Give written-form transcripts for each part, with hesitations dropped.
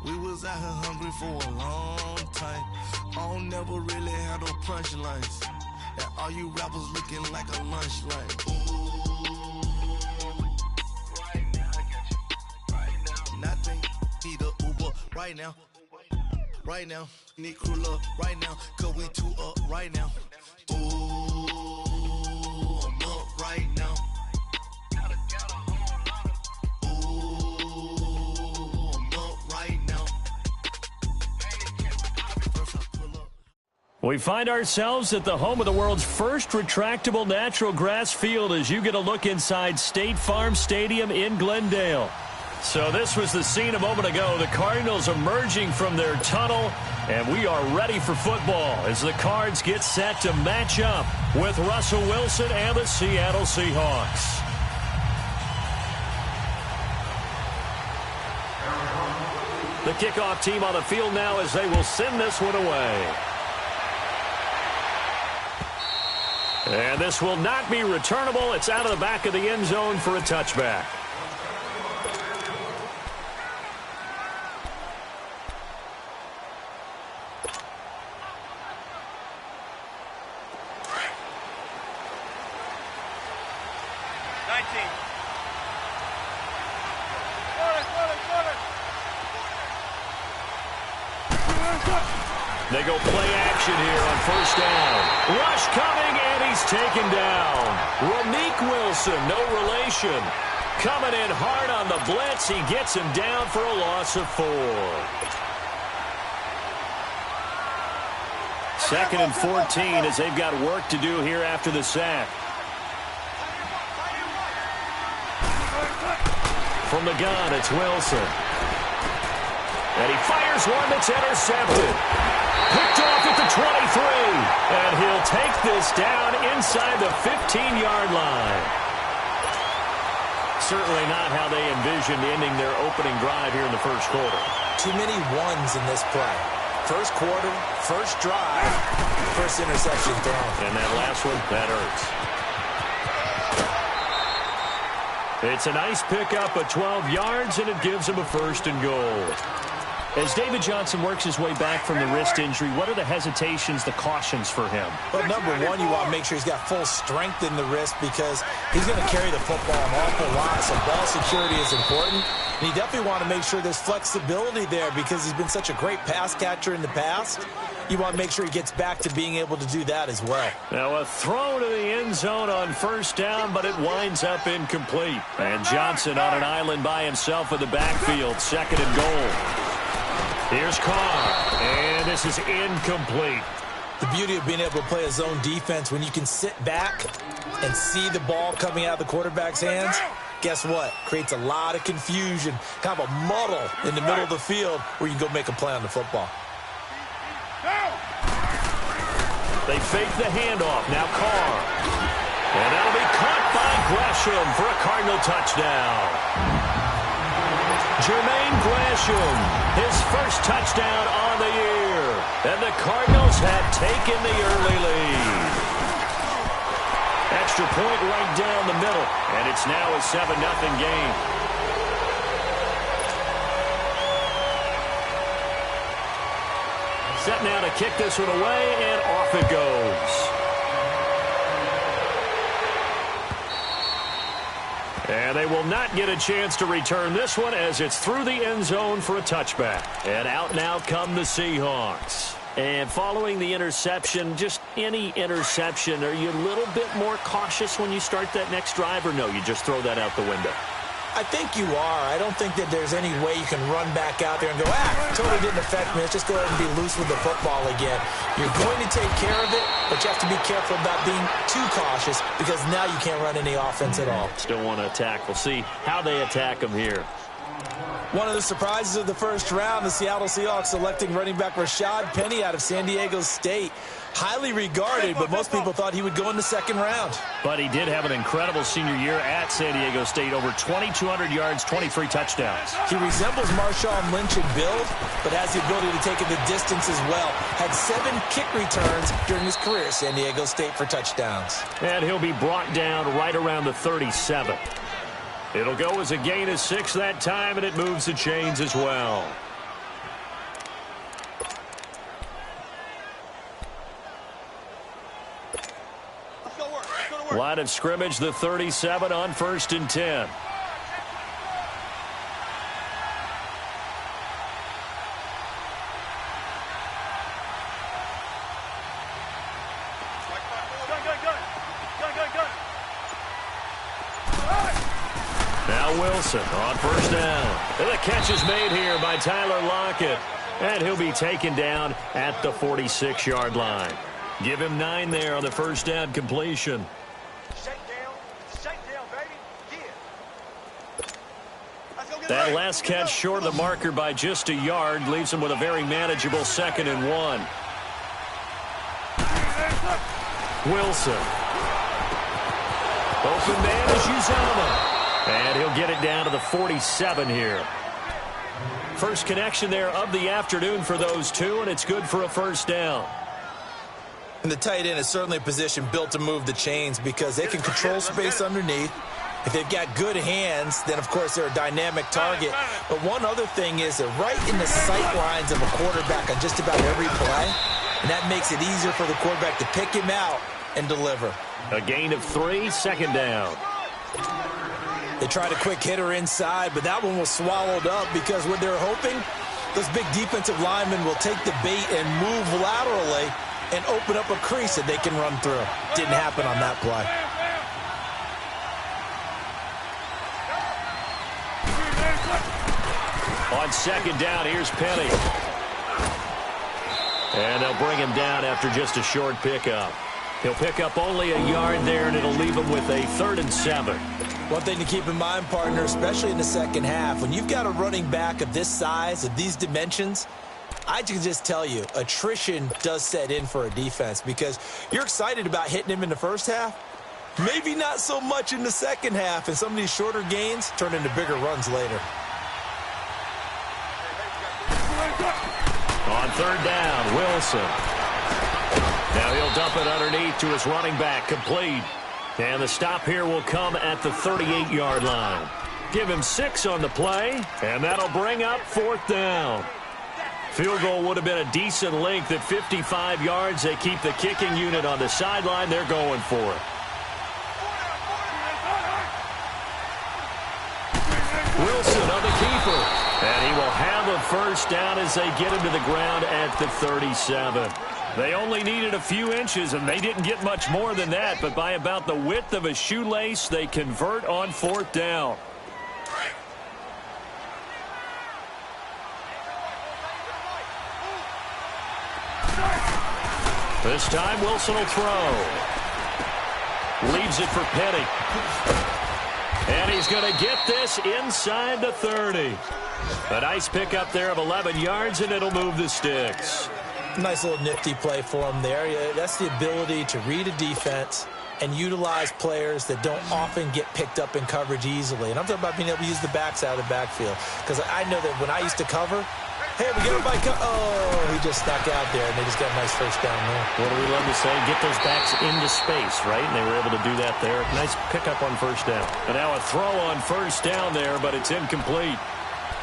We was out here hungry for a long time. I don't never really have no punchlines. And all you rappers looking like a lunch line. Right now, I got you. Right now. Nothing. Need a Uber right now. Right now. Need crew up right now. Cause we two up right now. Ooh, I'm up right now. We find ourselves at the home of the world's first retractable natural grass field as you get a look inside State Farm Stadium in Glendale. So this was the scene a moment ago. The Cardinals emerging from their tunnel, and we are ready for football as the Cards get set to match up with Russell Wilson and the Seattle Seahawks. The kickoff team on the field now as they will send this one away. And this will not be returnable. It's out of the back of the end zone for a touchback. They go play action here on first down. Rush coming, and he's taken down. Rameek Wilson, no relation. Coming in hard on the blitz. He gets him down for a loss of 4. 2nd and 14 as they've got work to do here after the sack. From the gun, it's Wilson. And he fires one that's intercepted. Picked off at the 23. And he'll take this down inside the 15-yard line. Certainly not how they envisioned ending their opening drive here in the first quarter. Too many ones in this play. First quarter, first drive, first interception thrown. And that last one, that hurts. It's a nice pickup of 12 yards, and it gives him a 1st and goal. As David Johnson works his way back from the wrist injury, what are the hesitations, the cautions for him? Well, number one, you want to make sure he's got full strength in the wrist because he's going to carry the football an awful lot, so ball security is important. And you definitely want to make sure there's flexibility there because he's been such a great pass catcher in the past. You want to make sure he gets back to being able to do that as well. Now a throw to the end zone on first down, but it winds up incomplete. And Johnson on an island by himself in the backfield, 2nd and goal. Here's Carr, and this is incomplete. The beauty of being able to play a zone defense when you can sit back and see the ball coming out of the quarterback's hands, guess what? Creates a lot of confusion, kind of a muddle in the middle of the field where you can go make a play on the football. They fake the handoff. Now Carr. And that'll be caught by Gresham for a Cardinal touchdown. Jermaine Gresham, his first touchdown on the year. And the Cardinals have taken the early lead. Extra point right down the middle. And it's now a 7-0 game. Set now to kick this one away, and off it goes. And they will not get a chance to return this one as it's through the end zone for a touchback. And out now come the Seahawks. And following the interception, just any interception, are you a little bit more cautious when you start that next drive, or no, you just throw that out the window? I think you are. I don't think that there's any way you can run back out there and go, totally didn't affect me. Let's just go ahead and be loose with the football again. You're going to take care of it, but you have to be careful about being too cautious because now you can't run any offense at all. Still want to attack. We'll see how they attack them here. One of the surprises of the first round, the Seattle Seahawks selecting running back Rashad Penny out of San Diego State. Highly regarded, but most people thought he would go in the 2nd round. But he did have an incredible senior year at San Diego State. Over 2,200 yards, 23 touchdowns. He resembles Marshawn Lynch in build, but has the ability to take it the distance as well. Had 7 kick returns during his career at San Diego State for touchdowns. And he'll be brought down right around the 37. It'll go as a gain of 6 that time, and it moves the chains as well. Line of scrimmage, the 37 on 1st and 10. Now Wilson on 1st down. And the catch is made here by Tyler Lockett. And he'll be taken down at the 46-yard line. Give him 9 there on the 1st down completion. That last catch short of the marker by just a yard leaves him with a very manageable 2nd and 1. Wilson. Open man is Uzomah. And he'll get it down to the 47 here. First connection there of the afternoon for those two, and it's good for a 1st down. And the tight end is certainly a position built to move the chains because they can control space underneath. If they've got good hands, then, of course, they're a dynamic target. But one other thing is they're right in the sight lines of a quarterback on just about every play, and that makes it easier for the quarterback to pick him out and deliver. A gain of 3, 2nd down. They tried a quick hitter inside, but that one was swallowed up because what they're hoping, those big defensive linemen will take the bait and move laterally and open up a crease that they can run through. Didn't happen on that play. On 2nd down, here's Penny. And they'll bring him down after just a short pickup. He'll pick up only a yard there, and it'll leave him with a 3rd and 7. One thing to keep in mind, partner, especially in the second half, when you've got a running back of this size, of these dimensions, I can just tell you, attrition does set in for a defense because you're excited about hitting him in the first half. Maybe not so much in the second half, and some of these shorter gains turn into bigger runs later. On 3rd down, Wilson. Now he'll dump it underneath to his running back, complete. And the stop here will come at the 38-yard line. Give him 6 on the play, and that'll bring up 4th down. Field goal would have been a decent length at 55 yards. They keep the kicking unit on the sideline. They're going for it. Wilson on the keeper. And he will have a 1st down as they get him to the ground at the 37. They only needed a few inches, and they didn't get much more than that. But by about the width of a shoelace, they convert on 4th down. This time, Wilson will throw. Leaves it for Petty. And he's going to get this inside the 30. A nice pickup there of 11 yards, and it'll move the sticks. Nice little nifty play for him there. That's the ability to read a defense and utilize players that don't often get picked up in coverage easily. And I'm talking about being able to use the backs out of the backfield. Because I know that when I used to cover, hey, we get everybody he just stuck out there, and they just got a nice 1st down there. What do we love to say? Get those backs into space, right? And they were able to do that there. Nice pickup on 1st down. And now a throw on 1st down there, but it's incomplete.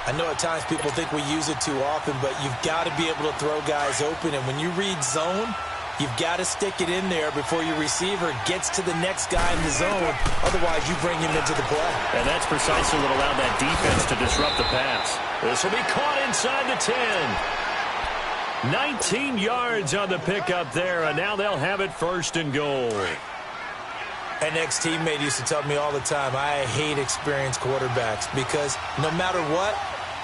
I know at times people think we use it too often, but you've got to be able to throw guys open. And when you read zone, you've got to stick it in there before your receiver gets to the next guy in the zone. Otherwise, you bring him into the play. And that's precisely what allowed that defense to disrupt the pass. This will be caught inside the 10. 19 yards on the pickup there, and now they'll have it 1st and goal. An ex-teammate used to tell me all the time, I hate experienced quarterbacks because no matter what,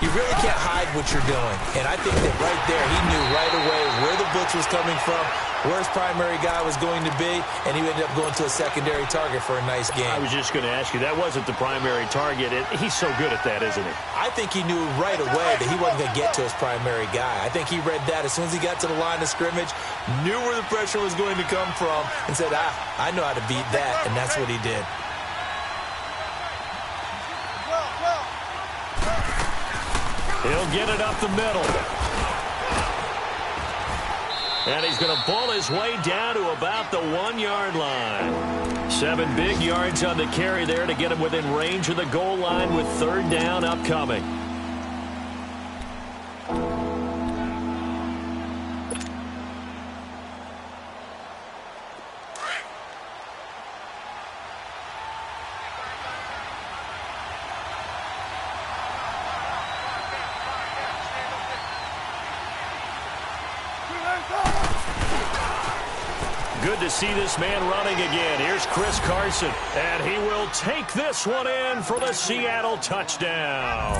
you really can't hide what you're doing. And I think that right there, he knew right away where the blitz was coming from, where his primary guy was going to be, and he ended up going to a secondary target for a nice game. I was just going to ask you, that wasn't the primary target. He's so good at that, isn't he? I think he knew right away that he wasn't going to get to his primary guy. I think he read that as soon as he got to the line of scrimmage, knew where the pressure was going to come from, and said, I know how to beat that, and that's what he did. He'll get it up the middle. And he's going to pull his way down to about the 1-yard line. 7 big yards on the carry there to get him within range of the goal line with 3rd down upcoming. Good to see this man running again. Here's Chris Carson, and he will take this one in for the Seattle touchdown.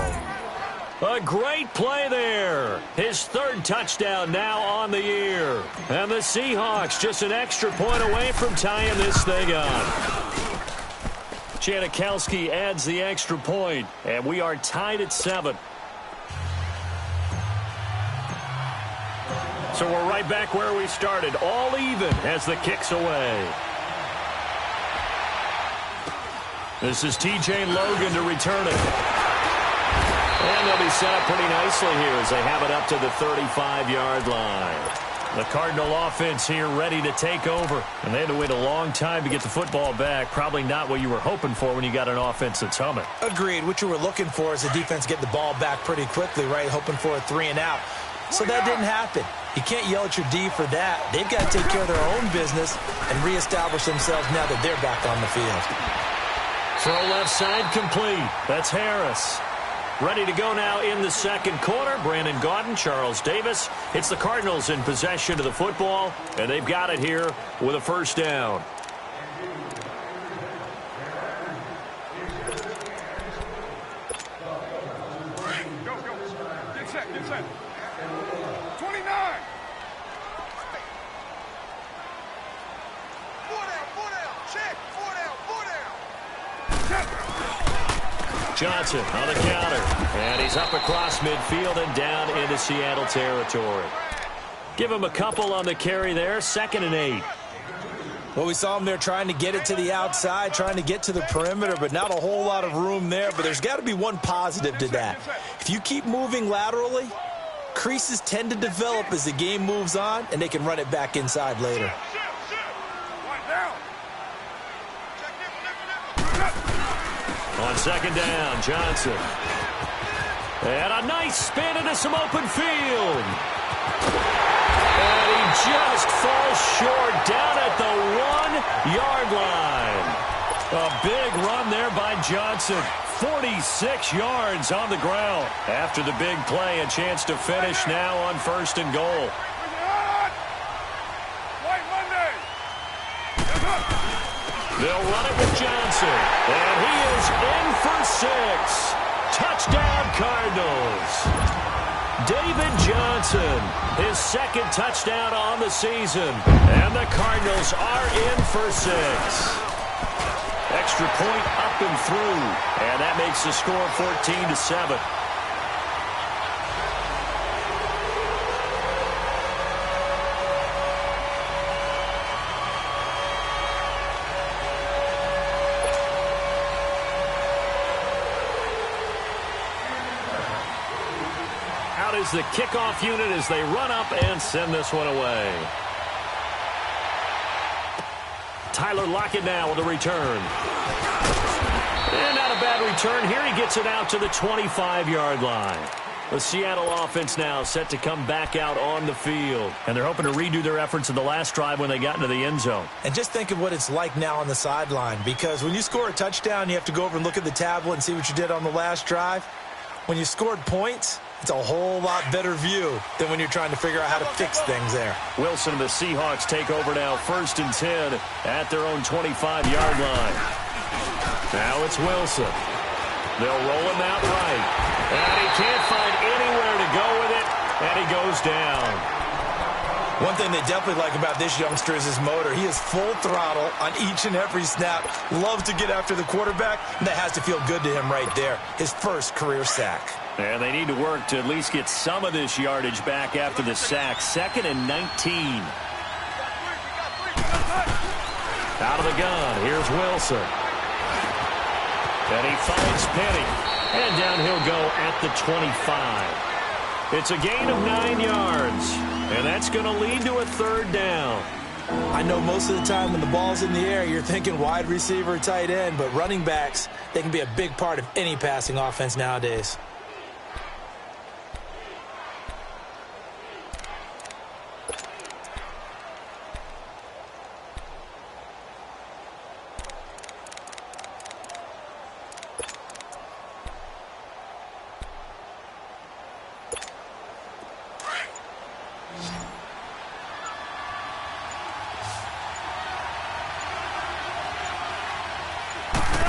A great play there. His third touchdown now on the year. And the Seahawks just an extra point away from tying this thing up. Janikowski adds the extra point, and we are tied at 7. So we're right back where we started, all even as the kick's away. This is T.J. Logan to return it. And they'll be set up pretty nicely here as they have it up to the 35-yard line. The Cardinal offense here ready to take over. And they had to wait a long time to get the football back. Probably not what you were hoping for when you got an offense that's humming. Agreed. What you were looking for is the defense getting the ball back pretty quickly, right? Hoping for a 3-and-out. So that didn't happen. You can't yell at your D for that. They've got to take care of their own business and reestablish themselves now that they're back on the field. Throw left side complete. That's Harris. Ready to go now in the second quarter. Brandon Gaudin, Charles Davis. It's the Cardinals in possession of the football, and they've got it here with a first down. Get set. 29. 4 down. Check. 4 down. Johnson on the counter. And he's up across midfield and down into Seattle territory. Give him a couple on the carry there. 2nd and 8. Well, we saw him there trying to get it to the outside, trying to get to the perimeter, but not a whole lot of room there. But there's got to be one positive to that. If you keep moving laterally, creases tend to develop as the game moves on, and they can run it back inside later. On 2nd down, Johnson. And a nice spin into some open field. And he just falls short down at the 1-yard line. A big run there by Johnson. 46 yards on the ground. After the big play, a chance to finish now on 1st and goal. They'll run it with Johnson. And he is in for 6. Touchdown, Cardinals. David Johnson, his 2nd touchdown on the season. And the Cardinals are in for 6. Extra point up and through. And that makes the score 14-7. Out is the kickoff unit as they run up and send this one away. Tyler Lockett now with a return. And not a bad return here. He gets it out to the 25-yard line. The Seattle offense now set to come back out on the field. And they're hoping to redo their efforts in the last drive when they got into the end zone. And just think of what it's like now on the sideline, because when you score a touchdown, you have to go over and look at the tablet and see what you did on the last drive. When you scored points, it's a whole lot better view than when you're trying to figure out how to fix things there. Wilson and the Seahawks take over now, 1st and 10 at their own 25-yard line. Now it's Wilson. They'll roll him out right. And he can't find anywhere to go with it, and he goes down. One thing they definitely like about this youngster is his motor. He is full throttle on each and every snap. Loves to get after the quarterback, and that has to feel good to him right there. His first career sack. And they need to work to at least get some of this yardage back after the sack. 2nd and 19. Out of the gun, here's Wilson. And he finds Penny. And down he'll go at the 25. It's a gain of 9 yards. And that's going to lead to a 3rd down. I know most of the time when the ball's in the air, you're thinking wide receiver, tight end, but running backs, they can be a big part of any passing offense nowadays.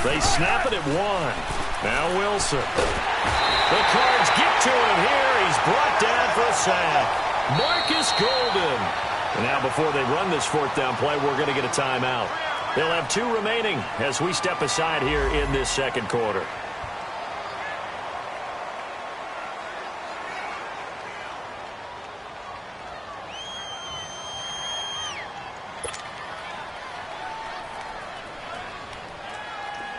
They snap it at 1. Now Wilson. The Cards get to him here. He's brought down for a sack. Marcus Golden. And now before they run this fourth down play, we're going to get a timeout. They'll have 2 remaining as we step aside here in this second quarter.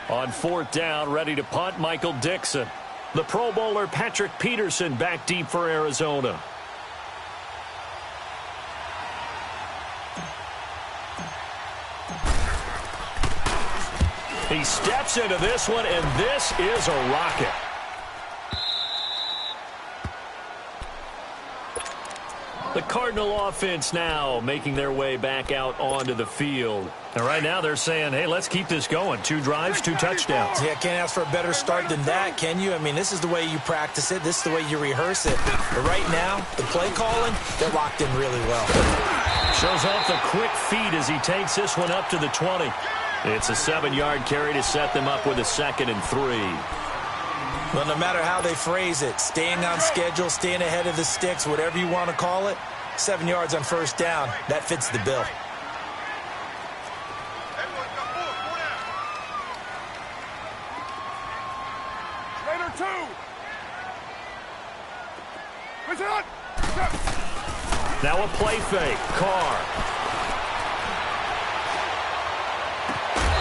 On fourth down, ready to punt, Michael Dixon. The Pro Bowler Patrick Peterson back deep for Arizona. He steps into this one, and this is a rocket. The Cardinal offense now making their way back out onto the field. And right now they're saying, hey, let's keep this going. 2 drives, 2 touchdowns. Yeah, can't ask for a better start than that, can you? I mean, this is the way you practice it. This is the way you rehearse it. But right now, the play calling, they're locked in really well. Shows off the quick feet as he takes this one up to the 20. It's a 7-yard carry to set them up with a 2nd and 3. Well, no matter how they phrase it, staying on schedule, staying ahead of the sticks, whatever you want to call it, 7 yards on first down, that fits the bill. Now a play fake. Carr.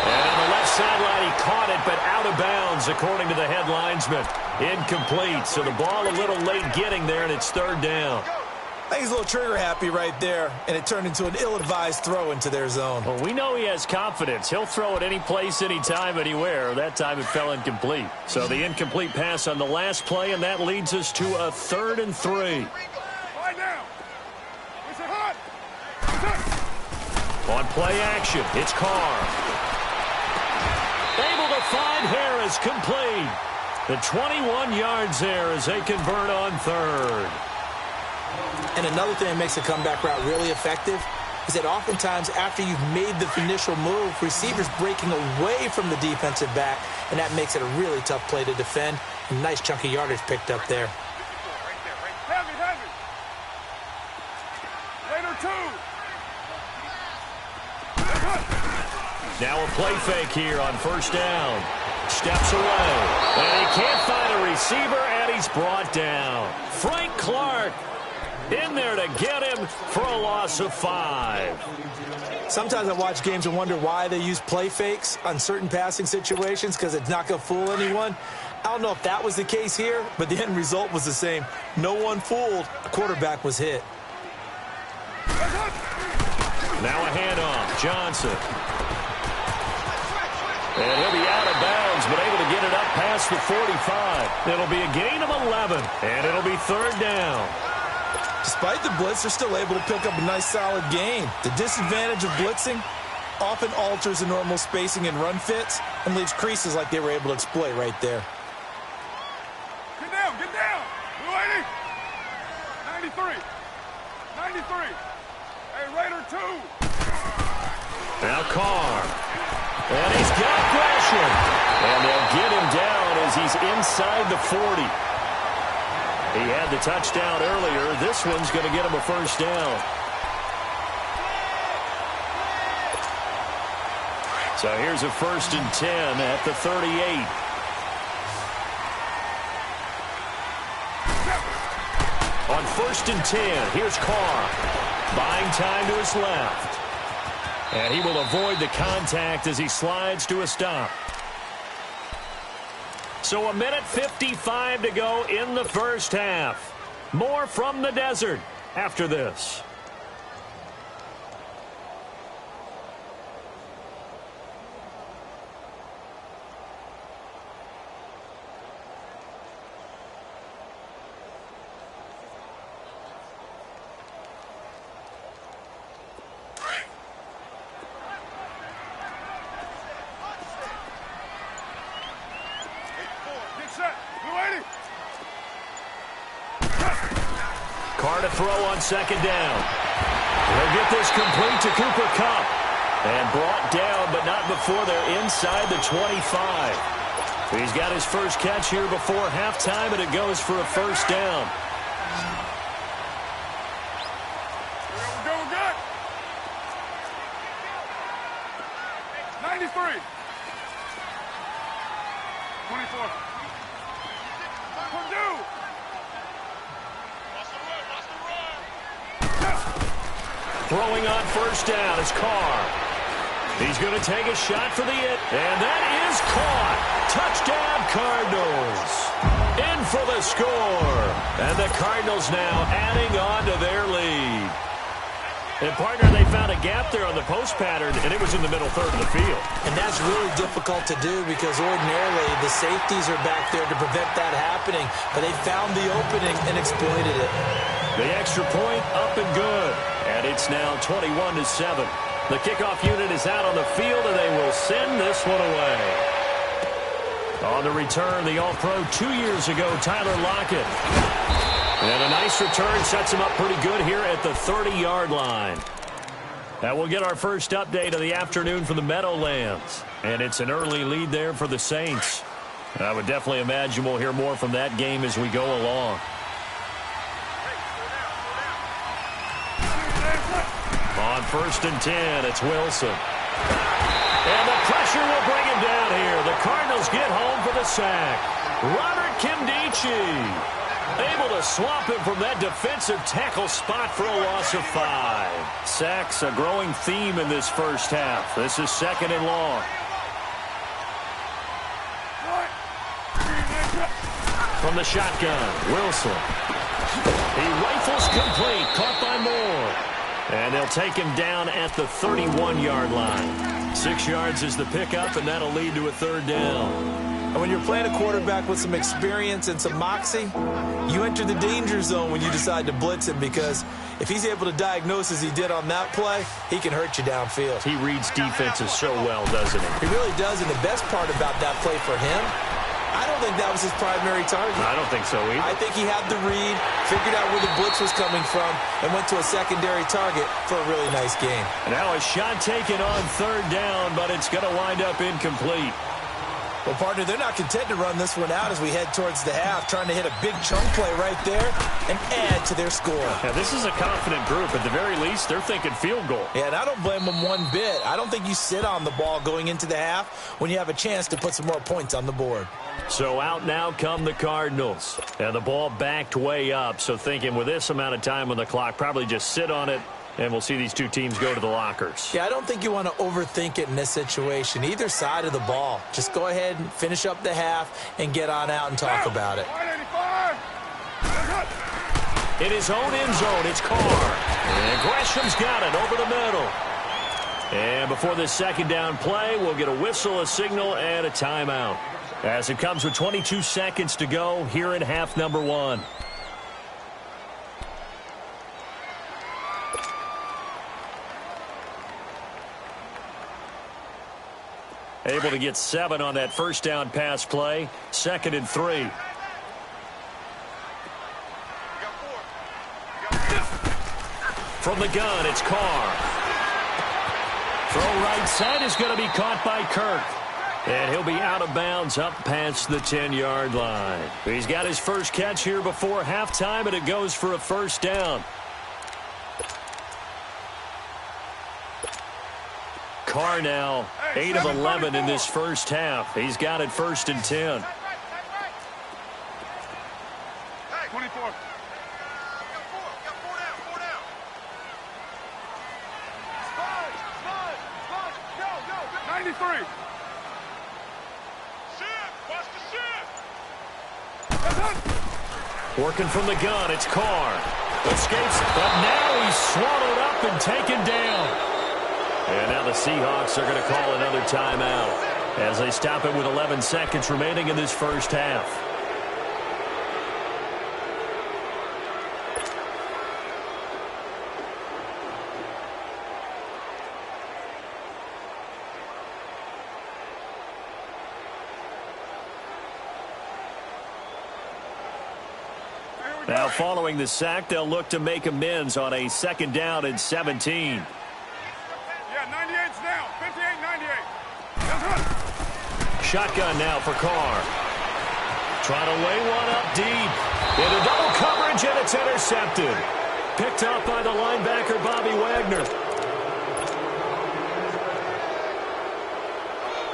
And on the left sideline, he caught it, but out of bounds, according to the head linesman. Incomplete. So the ball a little late getting there, and it's 3rd down. I think he's a little trigger happy right there, and it turned into an ill-advised throw into their zone. Well, we know he has confidence. He'll throw it any place, anytime, anywhere. That time it fell incomplete. So the incomplete pass on the last play, and that leads us to a 3rd and 3. On play action, it's Carr. Able to find Harris, complete. The 21 yards there as they convert on 3rd. And another thing that makes a comeback route really effective is that oftentimes after you've made the initial move, receivers breaking away from the defensive back, and that makes it a really tough play to defend. A nice chunk of yardage picked up there. Now a play fake here on first down. Steps away. And he can't find a receiver, and he's brought down. Frank Clark in there to get him for a loss of 5. Sometimes I watch games and wonder why they use play fakes on certain passing situations, because it's not going to fool anyone. I don't know if that was the case here, but the end result was the same. No one fooled. The quarterback was hit. Now a handoff. Johnson. And he'll be out of bounds, but able to get it up past the 45. It'll be a gain of 11, and it'll be 3rd down. Despite the blitz, they're still able to pick up a nice, solid gain. The disadvantage of blitzing often alters the normal spacing and run fits and leaves creases like they were able to exploit right there. Get down, get down. Blue 80. 93. 93. Hey, Raider 2. Now Carr. And he's got Gresham. And they'll get him down as he's inside the 40. He had the touchdown earlier. This one's going to get him a first down. So here's a 1st and 10 at the 38. On 1st and 10, here's Carr. Buying time to his left. And he will avoid the contact as he slides to a stop. So 1:55 to go in the first half. More from the desert after this. Carr to throw on 2nd down. He'll get this complete to Cooper Kupp. And brought down, but not before they're inside the 25. He's got his first catch here before halftime, and it goes for a first down. We're good. 93. 24. Purdue. Throwing on first down is Carr. He's going to take a shot for the hit, and that is caught. Touchdown, Cardinals. In for the score. And the Cardinals now adding on to their lead. And, partner, they found a gap there on the post pattern, and it was in the middle third of the field. And that's really difficult to do because ordinarily the safeties are back there to prevent that happening. But they found the opening and exploited it. The extra point up and good. And it's now 21-7. The kickoff unit is out on the field, and they will send this one away. On the return, the All-Pro 2 years ago, Tyler Lockett. And a nice return sets him up pretty good here at the 30-yard line. Now we'll get our first update of the afternoon from the Meadowlands. And it's an early lead there for the Saints. I would definitely imagine we'll hear more from that game as we go along. On 1st and 10, it's Wilson. And the pressure will bring him down here. The Cardinals get home for the sack. Robert Kimdichie able to swamp him from that defensive tackle spot for a loss of 5. Sacks, a growing theme in this first half. This is 2nd and long. From the shotgun, Wilson. He rifles complete, caught by Moore. And they'll take him down at the 31-yard line. 6 yards is the pickup, and that'll lead to a 3rd down. And when you're playing a quarterback with some experience and some moxie, you enter the danger zone when you decide to blitz him because if he's able to diagnose as he did on that play, he can hurt you downfield. He reads defenses so well, doesn't he? He really does, and the best part about that play for him, I don't think that was his primary target. I don't think so either. I think he had the read, figured out where the blitz was coming from, and went to a secondary target for a really nice game. Now a shot taken on 3rd down, but it's going to wind up incomplete. Well, partner, they're not content to run this one out as we head towards the half, trying to hit a big chunk play right there and add to their score. Yeah, this is a confident group. At the very least, they're thinking field goal. Yeah, and I don't blame them one bit. I don't think you sit on the ball going into the half when you have a chance to put some more points on the board. So out now come the Cardinals. And the ball backed way up, so thinking with this amount of time on the clock, probably just sit on it, and we'll see these two teams go to the lockers. Yeah, I don't think you want to overthink it in this situation. Either side of the ball. Just go ahead and finish up the half and get on out and talk about it. In his own end zone, it's Carr. And Gresham's got it over the middle. And before this 2nd down play, we'll get a whistle, a signal, and a timeout. As it comes with 22 seconds to go here in half number 1. Able to get 7 on that first down pass play. 2nd and 3. From the gun, it's Carr. Throw right side is going to be caught by Kirk. And he'll be out of bounds up past the 10-yard line. He's got his first catch here before halftime, and it goes for a first down. Carr now 8 of 11 in this first half. He's got it 1st and 10. 24. 93. Working from the gun, it's Carr. Escapes, but now he's swallowed up and taken down. And now the Seahawks are going to call another timeout as they stop it with 11 seconds remaining in this first half. Now following the sack, they'll look to make amends on a 2nd down and 17. Yeah, Yeah, 98's down. 58, 98. Let's run. Shotgun now for Carr. Trying to lay one up deep. Into double coverage, and it's intercepted. Picked up by the linebacker, Bobby Wagner.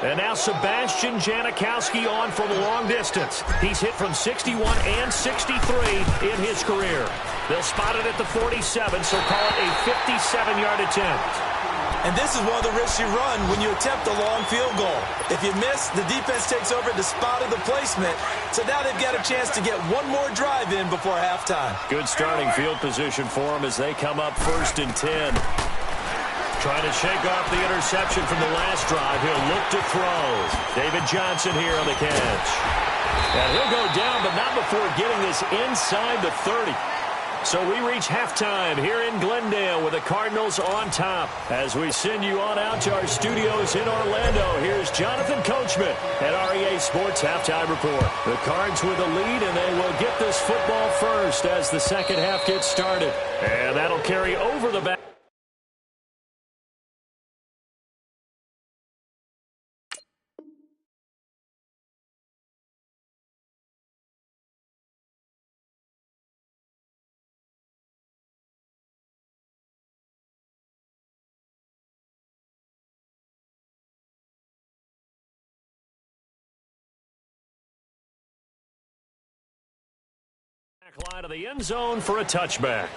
And now Sebastian Janikowski on from long distance. He's hit from 61 and 63 in his career. They'll spot it at the 47, so call it a 57-yard attempt. And this is one of the risks you run when you attempt a long field goal. If you miss, the defense takes over the spot of the placement. So now they've got a chance to get one more drive in before halftime. Good starting field position for them as they come up 1st and 10. Trying to shake off the interception from the last drive. He'll look to throw. David Johnson here on the catch. And he'll go down, but not before getting this inside the 30. So we reach halftime here in Glendale with the Cardinals on top. As we send you on out to our studios in Orlando, here's Jonathan Coachman at REA Sports Halftime Report. The Cards with a lead, and they will get this football first as the second half gets started. And that'll carry over the back. Line of the end zone for a touchback.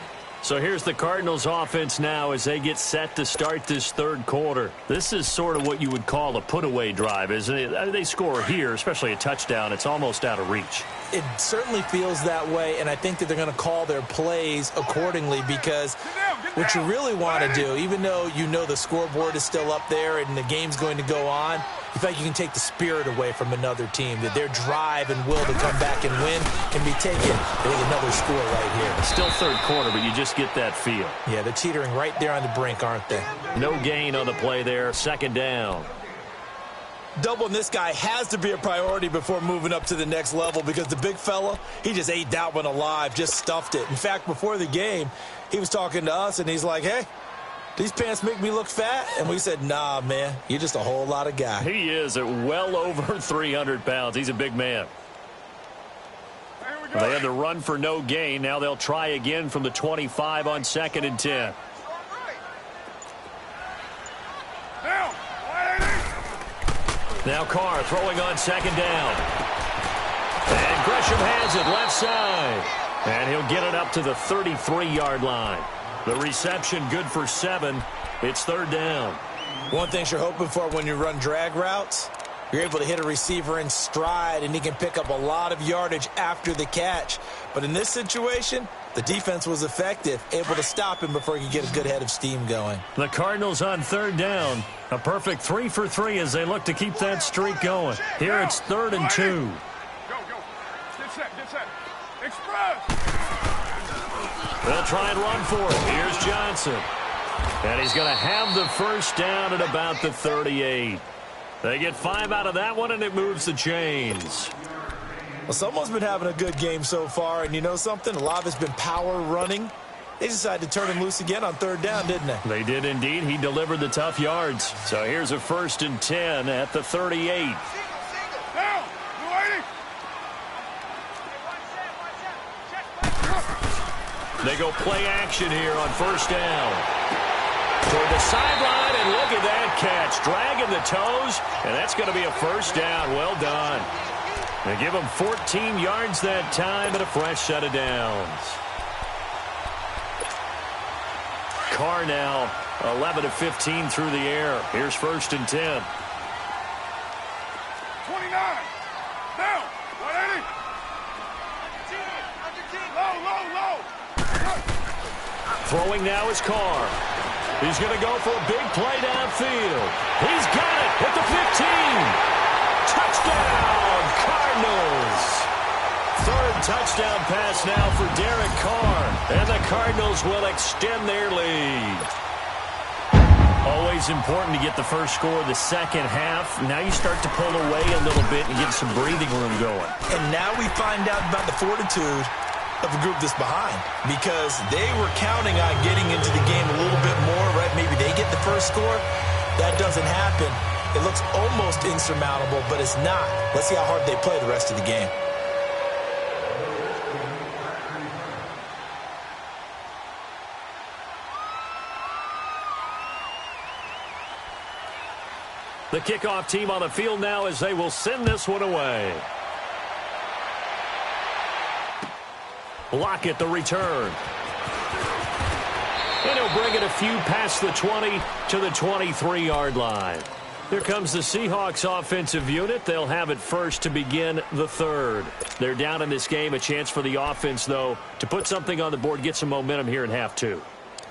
So here's the Cardinals offense now as they get set to start this third quarter. This is sort of what you would call a put-away drive, isn't it? They score here, especially a touchdown. It's almost out of reach. It certainly feels that way, and I think that they're going to call their plays accordingly because what you really want to do, even though you know the scoreboard is still up there and the game's going to go on, you feel like you can take the spirit away from another team, that their drive and will to come back and win can be taken. They get another score right here. Still third quarter, but you just get that feel. Yeah, they're teetering right there on the brink, aren't they? No gain on the play there. Second down. Doubling this guy has to be a priority before moving up to the next level because the big fella, he just ate that one alive, just stuffed it. In fact, before the game, he was talking to us, and he's like, hey, these pants make me look fat? And we said, nah, man, you're just a whole lot of guy. He is at well over 300 pounds. He's a big man. They had to run for no gain. Now they'll try again from the 25 on 2nd and 10. Now Carr throwing on 2nd down. And Gresham has it left side. And he'll get it up to the 33-yard line. The reception good for 7. It's 3rd down. One thing you're hoping for when you run drag routes, you're able to hit a receiver in stride, and he can pick up a lot of yardage after the catch. But in this situation, the defense was effective, able to stop him before he could get a good head of steam going. The Cardinals on 3rd down. A perfect 3 for 3 as they look to keep that streak going. Here it's 3rd and 2. Go, go. Get set. Express. They'll try and run for it. Here's Johnson. And he's going to have the first down at about the 38. They get 5 out of that one, and it moves the chains. Well, someone's been having a good game so far, and you know something? A lot of it's been power running. They decided to turn him loose again on 3rd down, didn't they? They did indeed. He delivered the tough yards. So here's a 1st and 10 at the 38. Down. They go play action here on 1st down. Toward the sideline, and look at that catch. Dragging the toes, and that's going to be a 1st down. Well done. They give him 14 yards that time and a fresh set of downs. Carr now 11 of 15 through the air. Here's 1st and 10. 29. Down. 180. Low. Throwing now is Carr. He's going to go for a big play downfield. He's got it at the 15. Touchdown, Cardinals. 3rd touchdown pass now for Derek Carr. And the Cardinals will extend their lead. Always important to get the first score of the second half. Now you start to pull away a little bit and get some breathing room going. And now we find out about the fortitude of a group that's behind because they were counting on getting into the game a little bit more, right? Maybe they get the first score. That doesn't happen. It looks almost insurmountable, but it's not. Let's see how hard they play the rest of the game. The kickoff team on the field now as they will send this one away. Lockett the return. And he'll bring it a few past the 20 to the 23-yard line. Here comes the Seahawks offensive unit. They'll have it first to begin the third. They're down in this game. A chance for the offense, though, to put something on the board, get some momentum here in half two.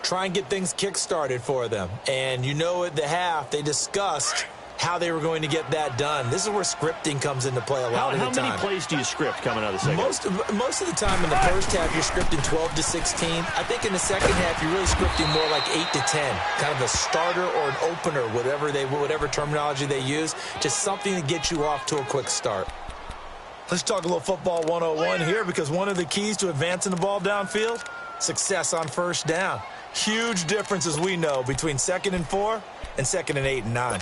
Try and get things kick-started for them. And you know at the half, they discussed how they were going to get that done. This is where scripting comes into play a lot of the time. How many plays do you script coming out of the second? Most of the time in the first half, you're scripting 12 to 16. I think in the second half, you're really scripting more like 8 to 10. Kind of a starter or an opener, whatever terminology they use. Just something to get you off to a quick start. Let's talk a little football 101 here because one of the keys to advancing the ball downfield, success on first down. Huge difference, as we know, between 2nd and 4 and 2nd and 8 and 9.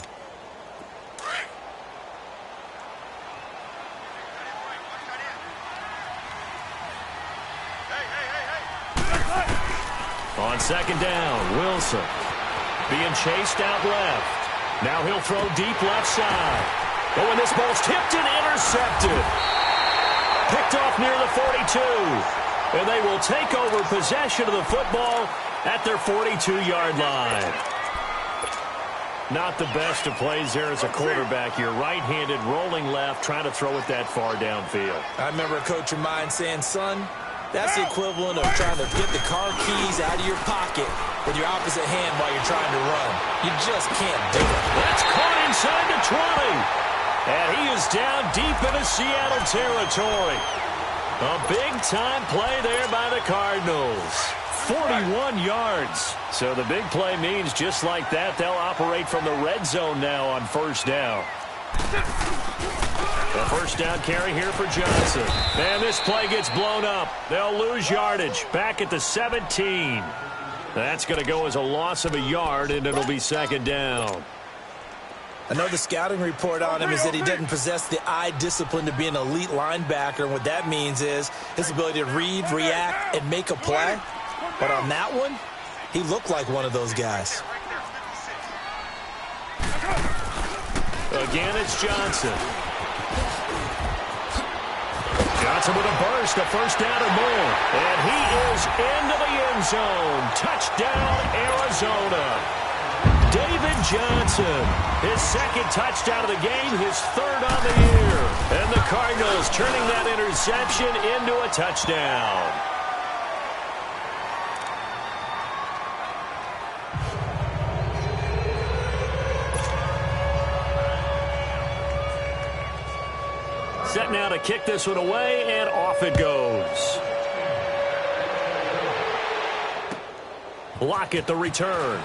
On second down, Wilson being chased out left. Now he'll throw deep left side. Oh, and this ball's tipped and intercepted. Picked off near the 42. And they will take over possession of the football at their 42-yard line. Not the best of plays there as a quarterback. You're right-handed, rolling left, trying to throw it that far downfield. I remember a coach of mine saying, son, that's the equivalent of trying to get the car keys out of your pocket with your opposite hand while you're trying to run. You just can't do it. That's caught inside the 20. And he is down deep into Seattle territory. A big-time play there by the Cardinals. 41 yards. So the big play means just like that, they'll operate from the red zone now on first down. The first down carry here for Johnson. And this play gets blown up. They'll lose yardage. Back at the 17. That's going to go as a loss of a yard, and it'll be second down. I know the scouting report on him is that he doesn't possess the eye discipline to be an elite linebacker. And what that means is his ability to read, react, and make a play. But on that one, he looked like one of those guys. Again, it's Johnson. Johnson with a burst, a first down or more. And he is into the end zone. Touchdown, Arizona. David Johnson, his second touchdown of the game, his third on the year. And the Cardinals turning that interception into a touchdown. Set now to kick this one away, and off it goes. Lockett the return.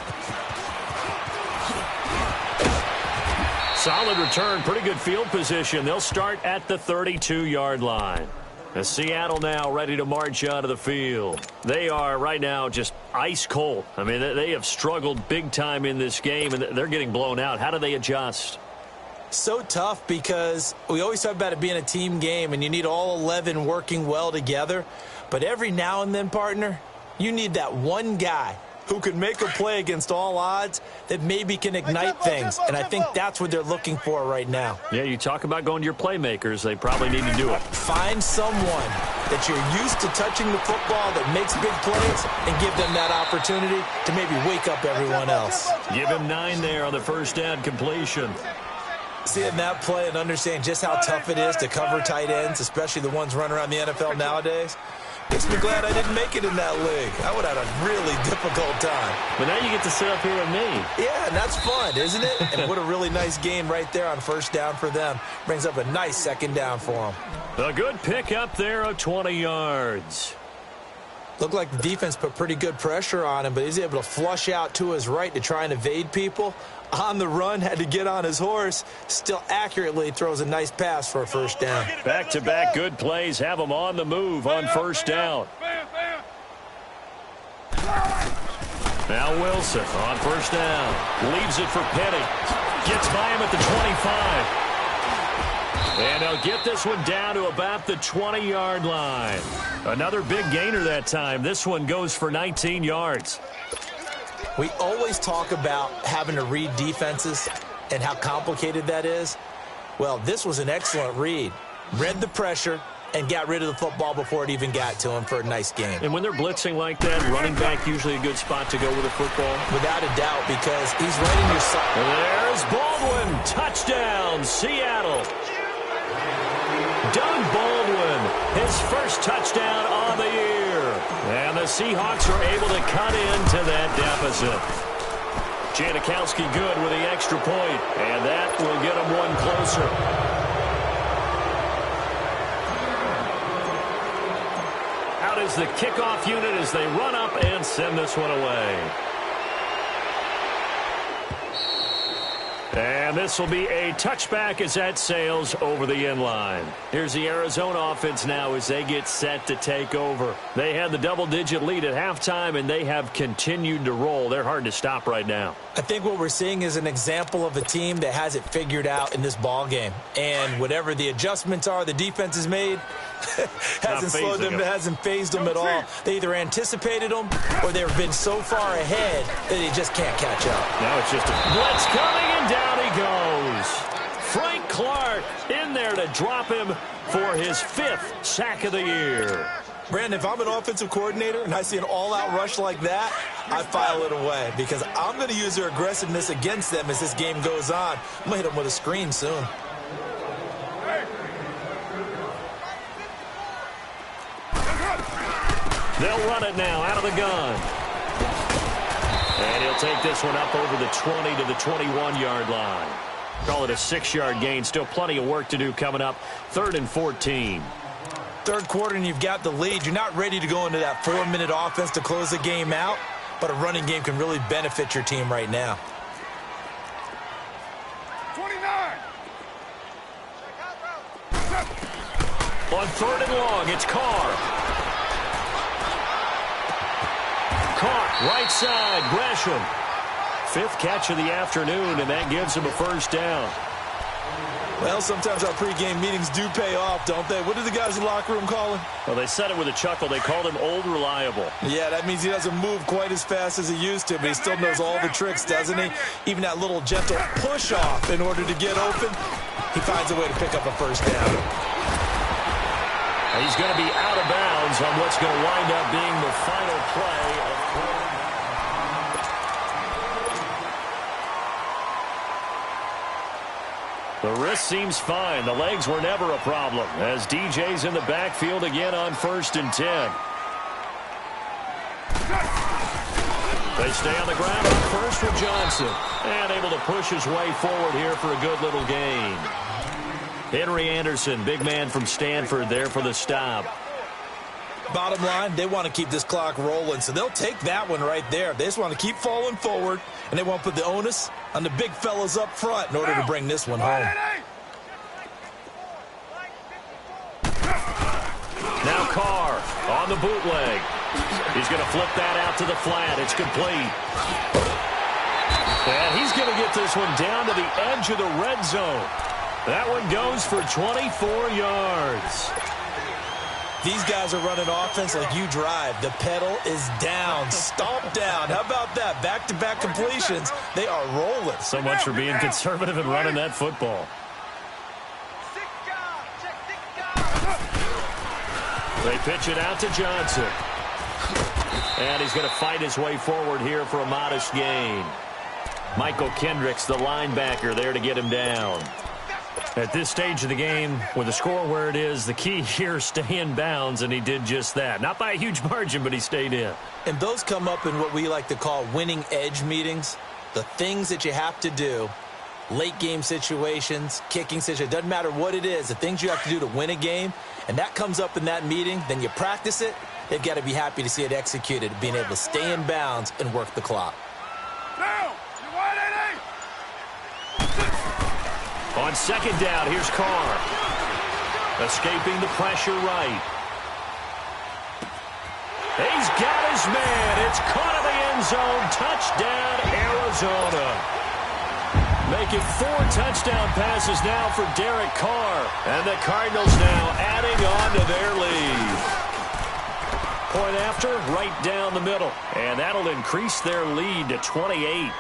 Solid return, pretty good field position. They'll start at the 32-yard line. As Seattle now ready to march out of the field. They are right now just ice cold. I mean, they have struggled big time in this game, and they're getting blown out. How do they adjust? So tough because we always talk about it being a team game and you need all 11 working well together. But every now and then, partner, you need that one guy who can make a play against all odds that maybe can ignite things. And I think that's what they're looking for right now. Yeah, you talk about going to your playmakers. They probably need to do it. Find someone that you're used to touching the football that makes big plays and give them that opportunity to maybe wake up everyone else. Give him 9 there on the first down completion. Seeing that play and understand just how tough it is to cover tight ends, especially the ones running around the NFL nowadays, makes me glad I didn't make it in that league. I would have had a really difficult time. But now you get to sit up here with me. Yeah, and that's fun, isn't it? And what a really nice game right there on first down for them. Brings up a nice second down for them. A good pick up there of 20 yards. Looked like the defense put pretty good pressure on him, but he's able to flush out to his right to try and evade people. On the run, had to get on his horse. Still accurately throws a nice pass for a first down. Back-to-back good plays have him on the move on first down. Now Wilson on first down. Leaves it for Petty. Gets by him at the 25. And he'll get this one down to about the 20-yard line. Another big gainer that time. This one goes for 19 yards. We always talk about having to read defenses and how complicated that is. Well, this was an excellent read. Read the pressure and got rid of the football before it even got to him for a nice game. And when they're blitzing like that, running back usually a good spot to go with the football? Without a doubt, because he's right in your sight. There's Baldwin. Touchdown, Seattle. Doug Baldwin, his first touchdown on the year. And the Seahawks are able to cut into that deficit. Janikowski good with the extra point, and that will get them one closer. Out is the kickoff unit as they run up and send this one away. And this will be a touchback as that sails over the end line. Here's the Arizona offense now as they get set to take over. They had the double-digit lead at halftime, and they have continued to roll. They're hard to stop right now. I think what we're seeing is an example of a team that has it figured out in this ball game. And whatever the adjustments are the defense has made, hasn't slowed them, hasn't phased them at all. They either anticipated them or they've been so far ahead that they just can't catch up. Now it's just a blitz coming, and down he goes. Frank Clark in there to drop him for his 5th sack of the year. Brandon, if I'm an offensive coordinator and I see an all-out rush like that, I file it away because I'm going to use their aggressiveness against them as this game goes on. I'm going to hit them with a screen soon. They'll run it now out of the gun. And he'll take this one up over the 20 to the 21-yard line. Call it a 6-yard gain. Still plenty of work to do coming up. 3rd and 14. Third quarter and you've got the lead. You're not ready to go into that 4-minute offense to close the game out, but a running game can really benefit your team right now. 29. On 3rd and long, it's Carr. Caught right side, Gresham. 5th catch of the afternoon, and that gives him a first down. Well, sometimes our pregame meetings do pay off, don't they? What did the guys in the locker room call him? Well, they said it with a chuckle. They called him Old Reliable. Yeah, that means he doesn't move quite as fast as he used to, but he still knows all the tricks, doesn't he? Even that little gentle push-off in order to get open, he finds a way to pick up a first down. He's going to be out of bounds on what's going to wind up being the final play of quarter. The wrist seems fine. The legs were never a problem as DJ's in the backfield again on 1st and 10. They stay on the ground on first with Johnson. And able to push his way forward here for a good little gain. Henry Anderson, big man from Stanford, there for the stop. Bottom line, they want to keep this clock rolling, so they'll take that one right there. They just want to keep falling forward, and they want to put the onus on the big fellas up front in order to bring this one home. Now Carr on the bootleg. He's going to flip that out to the flat. It's complete. And he's going to get this one down to the edge of the red zone. That one goes for 24 yards. These guys are running offense like you drive. The pedal is down, stomp down. How about that? Back-to-back completions. They are rolling. So much for being conservative and running that football. They pitch it out to Johnson. And he's going to fight his way forward here for a modest gain. Michael Kendricks, the linebacker, there to get him down. At this stage of the game, with the score where it is, the key here, stay in bounds, and he did just that. Not by a huge margin, but he stayed in. And those come up in what we like to call winning edge meetings. The things that you have to do, late game situations, kicking situations, doesn't matter what it is, the things you have to do to win a game, and that comes up in that meeting, then you practice it, they've got to be happy to see it executed, being able to stay in bounds and work the clock. Down! You wide, Eddie? On second down, here's Carr. Escaping the pressure right. He's got his man. It's caught in the end zone. Touchdown, Arizona. Making 4 touchdown passes now for Derek Carr. And the Cardinals now adding on to their lead. Point after, right down the middle. And that'll increase their lead to 28.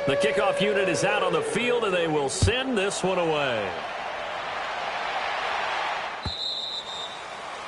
The kickoff unit is out on the field, and they will send this one away.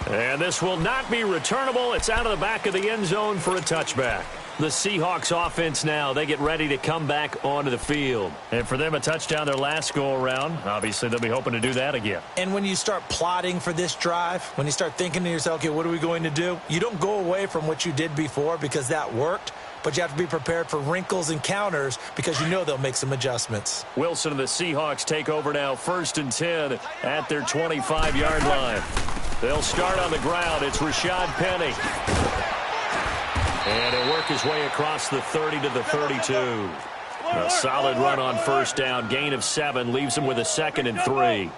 And this will not be returnable. It's out of the back of the end zone for a touchback. The Seahawks offense now, they get ready to come back onto the field. And for them, a touchdown their last go-around. Obviously, they'll be hoping to do that again. And when you start plotting for this drive, when you start thinking to yourself, okay, what are we going to do? You don't go away from what you did before because that worked. But you have to be prepared for wrinkles and counters because you know they'll make some adjustments. Wilson and the Seahawks take over now, 1st and 10 at their 25-yard line. They'll start on the ground. It's Rashad Penny. And he'll work his way across the 30 to the 32. A solid run on first down. Gain of 7 leaves him with a 2nd and 3.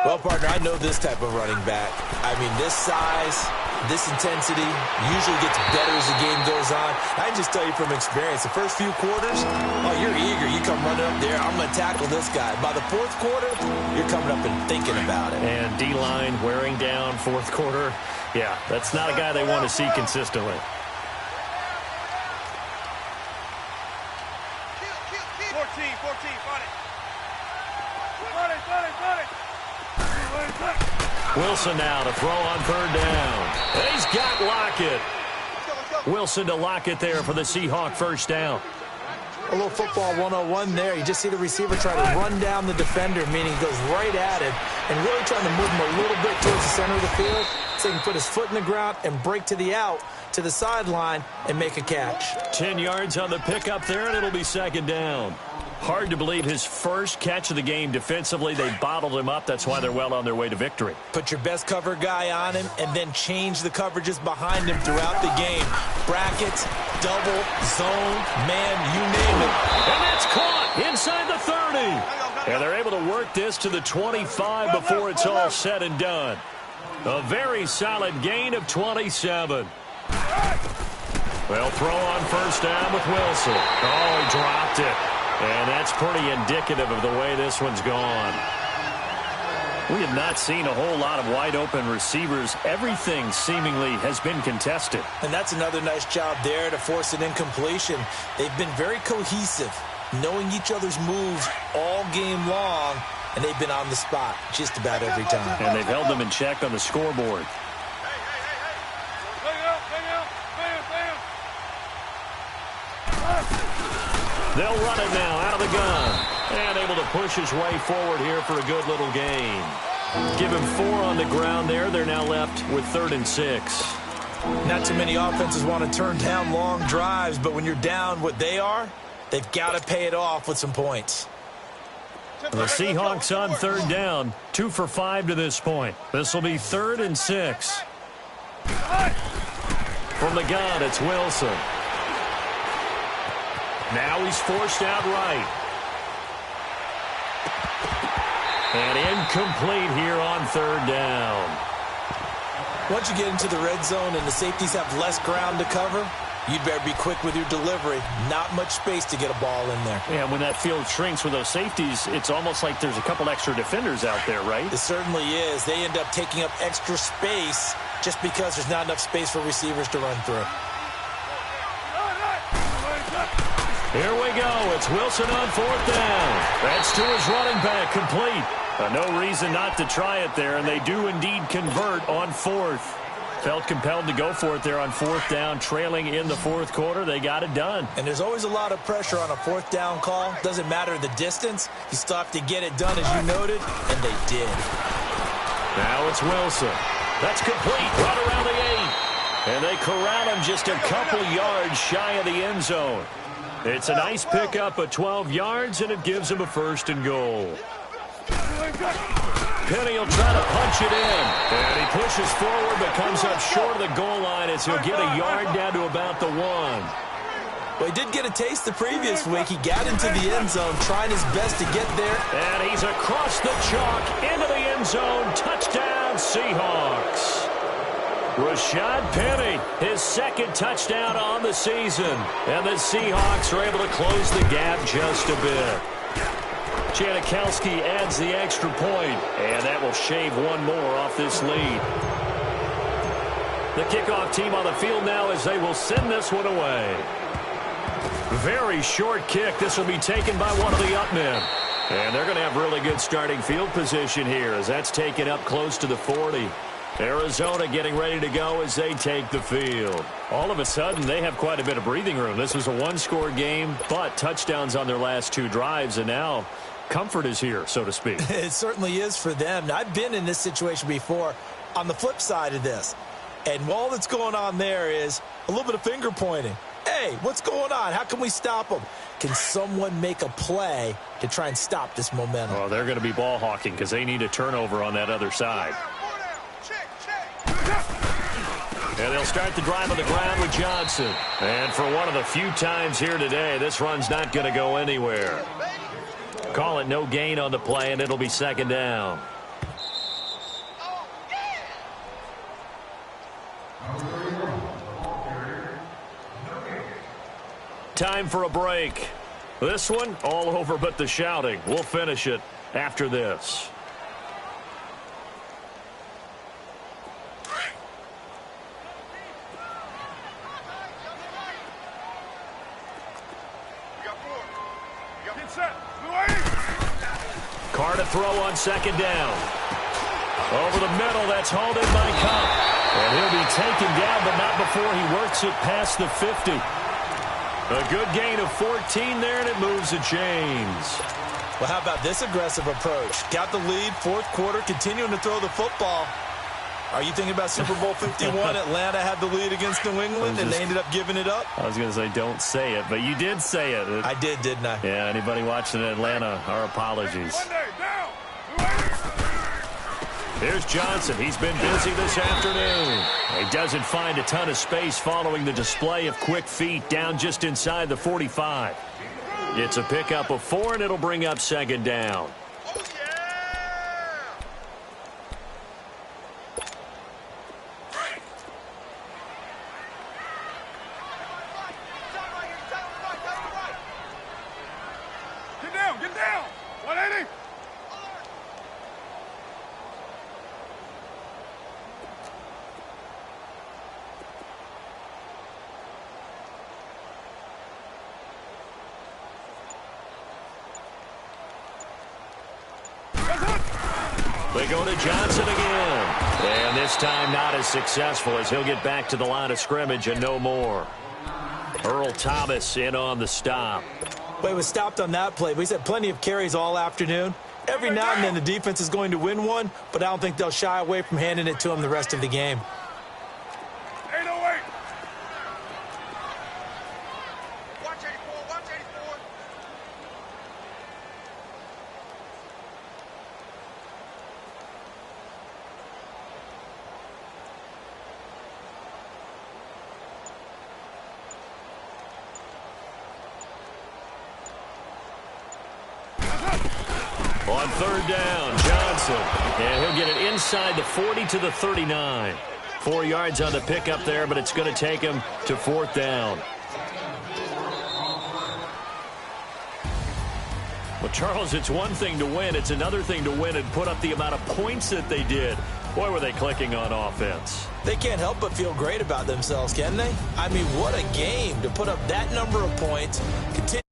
Well, partner, I know this type of running back. I mean, this size, this intensity usually gets better as the game goes on. I just tell you from experience, the first few quarters, oh, you're eager. You come running up there, I'm going to tackle this guy. By the 4th quarter, you're coming up and thinking about it. And D-line wearing down 4th quarter. Yeah, that's not a guy they want to see consistently. 14, got it. Wilson now to throw on 3rd down. And he's got Lockett. Wilson to Lockett there for the Seahawk first down. A little football 101 there. You just see the receiver try to run down the defender, meaning he goes right at it, and really trying to move him a little bit towards the center of the field so he can put his foot in the ground and break to the out, to the sideline, and make a catch. 10 yards on the pickup there, and it'll be 2nd down. Hard to believe his first catch of the game defensively. They bottled him up. That's why they're well on their way to victory. Put your best cover guy on him and then change the coverages behind him throughout the game. Brackets, double, zone, man, you name it. And that's caught inside the 30. And they're able to work this to the 25 before it's all said and done. A very solid gain of 27. They'll throw on first down with Wilson. Oh, he dropped it. And that's pretty indicative of the way this one's gone. We have not seen a whole lot of wide-open receivers. Everything seemingly has been contested. And that's another nice job there to force an incompletion. They've been very cohesive, knowing each other's moves all game long, and they've been on the spot just about every time. And they've held them in check on the scoreboard. They'll run it now out of the gun. And able to push his way forward here for a good little gain. Give him 4 on the ground there. They're now left with 3rd and 6. Not too many offenses want to turn down long drives, but when you're down what they are, they've got to pay it off with some points. The Seahawks on 3rd down. 2 for 5 to this point. This will be 3rd and 6. From the gun, it's Wilson. Now he's forced out right. And incomplete here on 3rd down. Once you get into the red zone and the safeties have less ground to cover, you'd better be quick with your delivery. Not much space to get a ball in there. Yeah, when that field shrinks with those safeties, it's almost like there's a couple extra defenders out there, right? It certainly is. They end up taking up extra space just because there's not enough space for receivers to run through. Here we go. It's Wilson on 4th down. That's to his running back, complete. No reason not to try it there, and they do indeed convert on 4th. Felt compelled to go for it there on 4th down, trailing in the 4th quarter. They got it done. And there's always a lot of pressure on a 4th down call. Doesn't matter the distance. You still have to get it done, as you noted, and they did. Now it's Wilson. That's complete. Right around the 8. And they corral him just a couple yards shy of the end zone. It's a nice pickup of 12 yards, and it gives him a 1st and goal. Penny will try to punch it in. And he pushes forward but comes up short of the goal line as he'll get a yard down to about the 1. Well, he did get a taste the previous week. He got into the end zone, trying his best to get there. And he's across the chalk into the end zone. Touchdown, Seahawks. Rashad Penny, his 2nd touchdown on the season. And the Seahawks are able to close the gap just a bit. Janikowski adds the extra point, and that will shave one more off this lead. The kickoff team on the field now as they will send this one away. Very short kick. This will be taken by one of the up men. And they're going to have really good starting field position here as that's taken up close to the 40. Arizona getting ready to go as they take the field. All of a sudden, they have quite a bit of breathing room. This was a one-score game, but touchdowns on their last 2 drives, and now comfort is here, so to speak. It certainly is for them. Now, I've been in this situation before on the flip side of this. And all that's going on there is a little bit of finger pointing. Hey, what's going on? How can we stop them? Can someone make a play to try and stop this momentum? Well, they're going to be ball hawking because they need a turnover on that other side. And they'll start the drive on the ground with Johnson. And for one of the few times here today, this run's not going to go anywhere. Call it no gain on the play, and it'll be 2nd down. Time for a break. This one, all over but the shouting. We'll finish it after this. Carr to throw on 2nd down. Over the middle, that's hauled in by Cup. And he'll be taken down, but not before he works it past the 50. A good gain of 14 there, and it moves the chains. Well, how about this aggressive approach? Got the lead, 4th quarter, continuing to throw the football. Are you thinking about Super Bowl 51? Atlanta had the lead against New England, and they ended up giving it up? I was going to say don't say it, but you did say it. I did, didn't I? Yeah, anybody watching Atlanta, our apologies. Here's Johnson. He's been busy this afternoon. He doesn't find a ton of space following the display of quick feet down just inside the 45. It's a pickup of 4, and it'll bring up 2nd down. Get down! 180! They go to Johnson again. And this time not as successful as he'll get back to the line of scrimmage and no more. Earl Thomas in on the stop. Well, he was stopped on that play, but he's had plenty of carries all afternoon. Every now and then the defense is going to win one, but I don't think they'll shy away from handing it to him the rest of the game. 808! Watch 84, watch 84. On 3rd down, Johnson. And he'll get it inside the 40 to the 39. 4 yards on the pickup there, but it's going to take him to 4th down. Well, Charles, it's one thing to win. It's another thing to win and put up the amount of points that they did. Boy, were they clicking on offense. They can't help but feel great about themselves, can they? I mean, what a game to put up that number of points. Continue